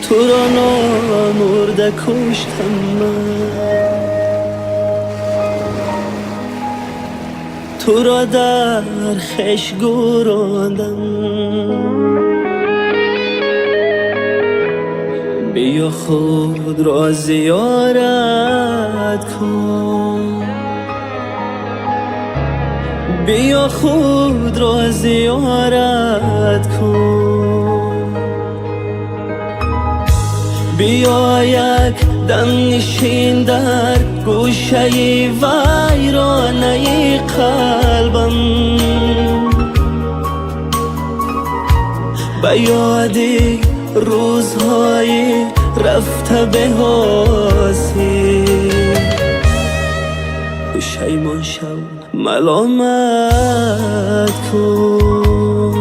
تو را نامرده کشتم من، تو را در خش گراندم. بیا خود را زیارت کن، بیا خود را زیارت کن. بیا یک دم نشین در گوشه ویرانه قلبم، به یادی روزهای رفته به حاصل. پشیمان شو ملامت کن.